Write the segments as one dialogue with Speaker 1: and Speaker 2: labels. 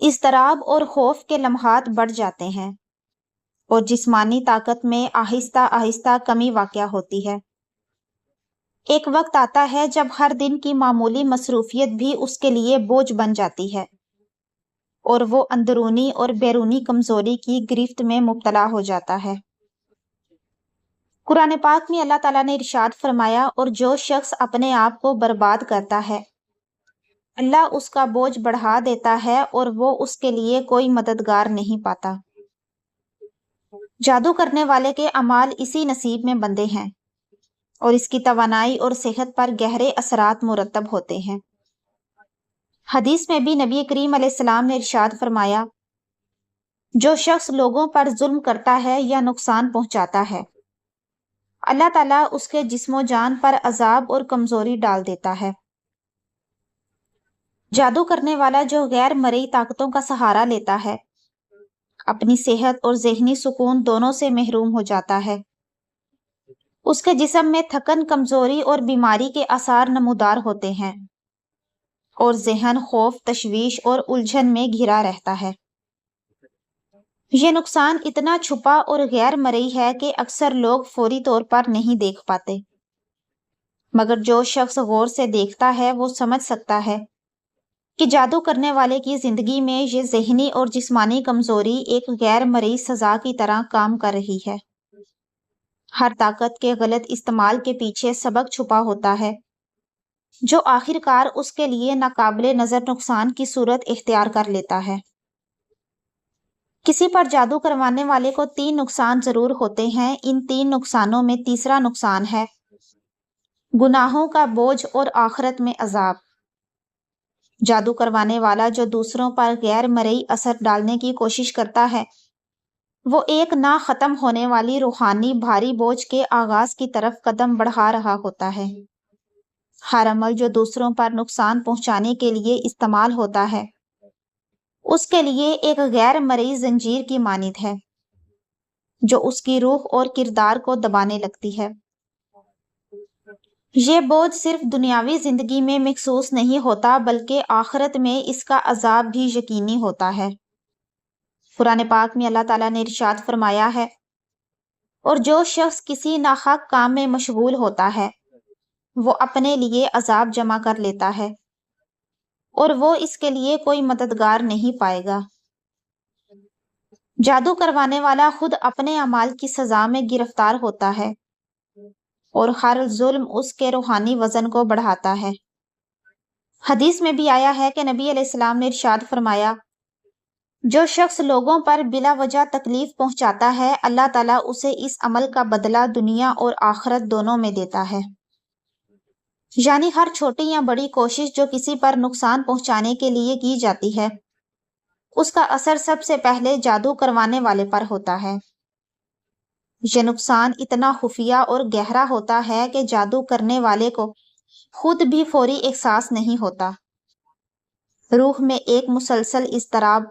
Speaker 1: اضطراب اور خوف کے لمحات بڑھ جاتے ہیں اور جسمانی طاقت میں آہستہ آہستہ کمی واقع ہوتی ہے۔ ایک وقت آتا ہے جب ہر دن کی معمولی مصروفیت بھی اس کے لیے بوجھ بن جاتی ہے اور وہ اندرونی اور بیرونی کمزوری کی گرفت میں مبتلا ہو جاتا ہے۔ قرآن پاک میں اللہ تعالیٰ نے ارشاد فرمایا، اور جو شخص اپنے آپ کو برباد کرتا ہے اللہ اس کا بوجھ بڑھا دیتا ہے اور وہ اس کے لیے کوئی مددگار نہیں پاتا۔ جادو کرنے والے کے اعمال اسی نصیب میں بندھے ہیں اور اس کی توانائی اور صحت پر گہرے اثرات مرتب ہوتے ہیں۔ حدیث میں بھی نبی کریم علیہ السلام نے ارشاد فرمایا، جو شخص لوگوں پر ظلم کرتا ہے یا نقصان پہنچاتا ہے اللہ تعالیٰ اس کے جسم و جان پر عذاب اور کمزوری ڈال دیتا ہے۔ جادو کرنے والا جو غیر مرئی طاقتوں کا سہارا لیتا ہے اپنی صحت اور ذہنی سکون دونوں سے محروم ہو جاتا ہے۔ اس کے جسم میں تھکن، کمزوری اور بیماری کے آثار نمودار ہوتے ہیں اور ذہن خوف، تشویش اور الجھن میں گھرا رہتا ہے۔ یہ نقصان اتنا چھپا اور غیر مرئی ہے کہ اکثر لوگ فوری طور پر نہیں دیکھ پاتے، مگر جو شخص غور سے دیکھتا ہے وہ سمجھ سکتا ہے کہ جادو کرنے والے کی زندگی میں یہ ذہنی اور جسمانی کمزوری ایک غیر مرئی سزا کی طرح کام کر رہی ہے۔ ہر طاقت کے غلط استعمال کے پیچھے سبق چھپا ہوتا ہے جو آخر کار اس کے لیے ناقابل نظر نقصان کی صورت اختیار کر لیتا ہے۔ کسی پر جادو کروانے والے کو 3 نقصان ضرور ہوتے ہیں۔ ان 3 نقصانوں میں تیسرا نقصان ہے گناہوں کا بوجھ اور آخرت میں عذاب۔ جادو کروانے والا جو دوسروں پر غیر مرئی اثر ڈالنے کی کوشش کرتا ہے وہ ایک نہ ختم ہونے والی روحانی بھاری بوجھ کے آغاز کی طرف قدم بڑھا رہا ہوتا ہے۔ ہر عمل جو دوسروں پر نقصان پہنچانے کے لیے استعمال ہوتا ہے اس کے لیے ایک غیر مرئی زنجیر کی مانند ہے جو اس کی روح اور کردار کو دبانے لگتی ہے۔ یہ بوجھ صرف دنیاوی زندگی میں محسوس نہیں ہوتا بلکہ آخرت میں اس کا عذاب بھی یقینی ہوتا ہے۔ قرآن پاک میں اللہ تعالیٰ نے ارشاد فرمایا ہے، اور جو شخص کسی ناحق کام میں مشغول ہوتا ہے وہ اپنے لیے عذاب جمع کر لیتا ہے اور وہ اس کے لیے کوئی مددگار نہیں پائے گا۔ جادو کروانے والا خود اپنے اعمال کی سزا میں گرفتار ہوتا ہے اور ہر ظلم اس کے روحانی وزن کو بڑھاتا ہے۔ حدیث میں بھی آیا ہے کہ نبی علیہ السلام نے ارشاد فرمایا، جو شخص لوگوں پر بلا وجہ تکلیف پہنچاتا ہے اللہ تعالیٰ اسے اس عمل کا بدلہ دنیا اور آخرت دونوں میں دیتا ہے۔ یعنی ہر چھوٹی یا بڑی کوشش جو کسی پر نقصان پہنچانے کے لیے کی جاتی ہے اس کا اثر سب سے پہلے جادو کروانے والے پر ہوتا ہے۔ یہ نقصان اتنا خفیہ اور گہرا ہوتا ہے کہ جادو کرنے والے کو خود بھی فوری احساس نہیں ہوتا۔ روح میں ایک مسلسل اضطراب،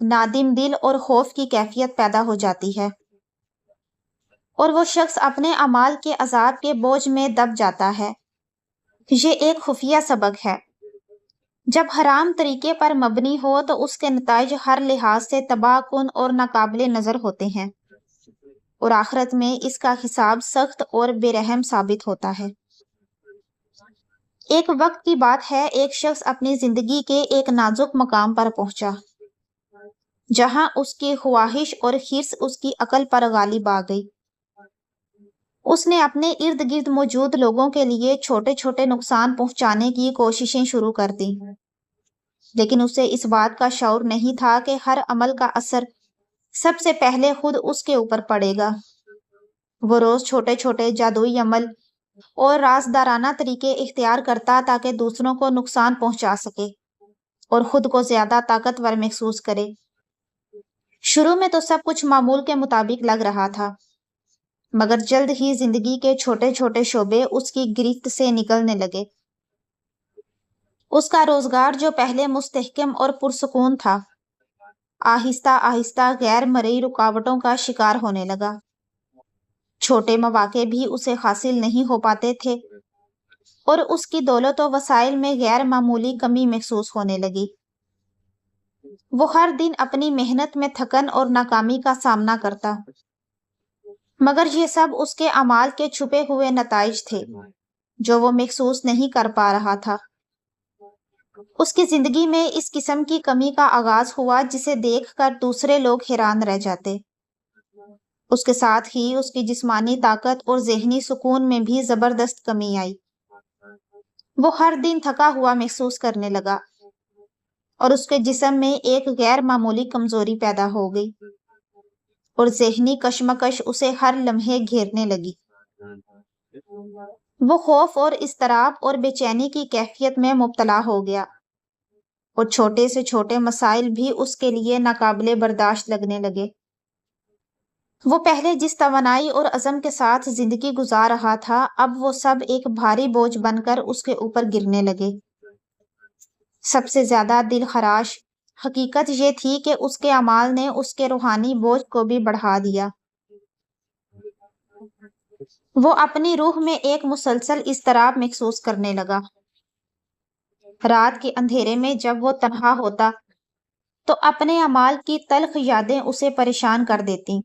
Speaker 1: نادم دل اور خوف کی کیفیت پیدا ہو جاتی ہے اور وہ شخص اپنے اعمال کے عذاب کے بوجھ میں دب جاتا ہے۔ یہ ایک خفیہ سبق ہے۔ جب حرام طریقے پر مبنی ہو تو اس کے نتائج ہر لحاظ سے تباہ کن اور ناقابل نظر ہوتے ہیں اور آخرت میں اس کا حساب سخت اور بے رحم ثابت ہوتا ہے۔ ایک وقت کی بات ہے، ایک شخص اپنی زندگی کے ایک نازک مقام پر پہنچا جہاں اس کی خواہش اور حرص اس کی عقل پر غالب آ گئی۔ اس نے اپنے ارد گرد موجود لوگوں کے لیے چھوٹے چھوٹے نقصان پہنچانے کی کوششیں شروع کر دیں، لیکن اسے اس بات کا شعور نہیں تھا کہ ہر عمل کا اثر سب سے پہلے خود اس کے اوپر پڑے گا۔ وہ روز چھوٹے چھوٹے جادوئی عمل اور رازدارانہ طریقے اختیار کرتا تاکہ دوسروں کو نقصان پہنچا سکے اور خود کو زیادہ طاقتور محسوس کرے۔ شروع میں تو سب کچھ معمول کے مطابق لگ رہا تھا، مگر جلد ہی زندگی کے چھوٹے چھوٹے شعبے اس کی گرفت سے نکلنے لگے۔ اس کا روزگار جو پہلے مستحکم اور پرسکون تھا آہستہ آہستہ غیر مرئی رکاوٹوں کا شکار ہونے لگا۔ چھوٹے مواقع بھی اسے حاصل نہیں ہو پاتے تھے اور اس کی دولت و وسائل میں غیر معمولی کمی محسوس ہونے لگی۔ وہ ہر دن اپنی محنت میں تھکن اور ناکامی کا سامنا کرتا، مگر یہ سب اس کے اعمال کے چھپے ہوئے نتائج تھے جو وہ محسوس نہیں کر پا رہا تھا۔ اس کی زندگی میں اس قسم کی کمی کا آغاز ہوا جسے دیکھ کر دوسرے لوگ حیران رہ جاتے۔ اس کے ساتھ ہی اس کی جسمانی طاقت اور ذہنی سکون میں بھی زبردست کمی آئی۔ وہ ہر دن تھکا ہوا محسوس کرنے لگا اور اس کے جسم میں ایک غیر معمولی کمزوری پیدا ہو گئی اور ذہنی کشمکش اسے ہر لمحے گھیرنے لگی۔ وہ خوف اور اضطراب اور بے چینی کی کیفیت میں مبتلا ہو گیا اور چھوٹے سے چھوٹے مسائل بھی اس کے لیے ناقابل برداشت لگنے لگے۔ وہ پہلے جس توانائی اور عزم کے ساتھ زندگی گزار رہا تھا، اب وہ سب ایک بھاری بوجھ بن کر اس کے اوپر گرنے لگے۔ سب سے زیادہ دل خراش حقیقت یہ تھی کہ اس کے اعمال نے اس کے روحانی بوجھ کو بھی بڑھا دیا۔ وہ اپنی روح میں ایک مسلسل اضطراب محسوس کرنے لگا۔ رات کے اندھیرے میں جب وہ تنہا ہوتا تو اپنے اعمال کی تلخ یادیں اسے پریشان کر دیتیں۔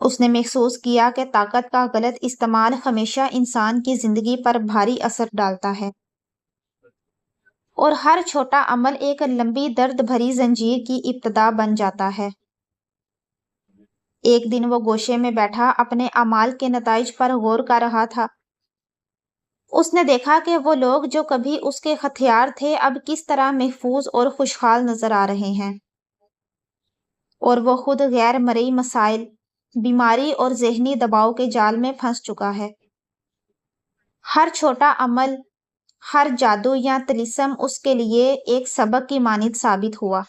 Speaker 1: اس نے محسوس کیا کہ طاقت کا غلط استعمال ہمیشہ انسان کی زندگی پر بھاری اثر ڈالتا ہے اور ہر چھوٹا عمل ایک لمبی درد بھری زنجیر کی ابتدا بن جاتا ہے۔ ایک دن وہ گوشے میں بیٹھا اپنے اعمال کے نتائج پر غور کر رہا تھا۔ اس نے دیکھا کہ وہ لوگ جو کبھی اس کے ہتھیار تھے اب کس طرح محفوظ اور خوشحال نظر آ رہے ہیں، اور وہ خود غیر مرئی مسائل، بیماری اور ذہنی دباؤ کے جال میں پھنس چکا ہے۔ ہر چھوٹا عمل، ہر جادو یا طلسم اس کے لیے ایک سبق کی مانند ثابت ہوا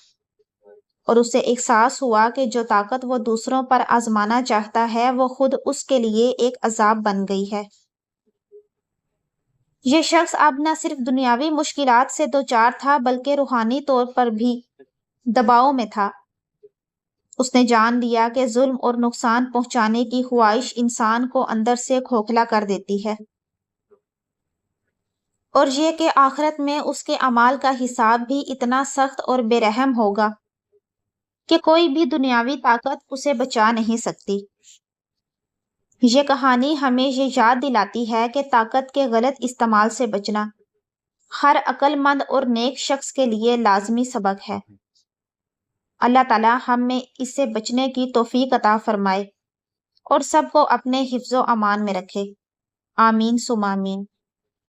Speaker 1: اور اسے احساس ہوا کہ جو طاقت وہ دوسروں پر آزمانا چاہتا ہے وہ خود اس کے لیے ایک عذاب بن گئی ہے۔ یہ شخص اب نہ صرف دنیاوی مشکلات سے دوچار تھا بلکہ روحانی طور پر بھی دباؤ میں تھا۔ اس نے جان لیا کہ ظلم اور نقصان پہنچانے کی خواہش انسان کو اندر سے کھوکھلا کر دیتی ہے، اور یہ کہ آخرت میں اس کے اعمال کا حساب بھی اتنا سخت اور بے رحم ہوگا کہ کوئی بھی دنیاوی طاقت اسے بچا نہیں سکتی۔ یہ کہانی ہمیں یہ یاد دلاتی ہے کہ طاقت کے غلط استعمال سے بچنا ہر عقل مند اور نیک شخص کے لیے لازمی سبق ہے۔ اللہ تعالیٰ ہم میں اس سے بچنے کی توفیق عطا فرمائے اور سب کو اپنے حفظ و امان میں رکھے۔ آمین ثم آمین۔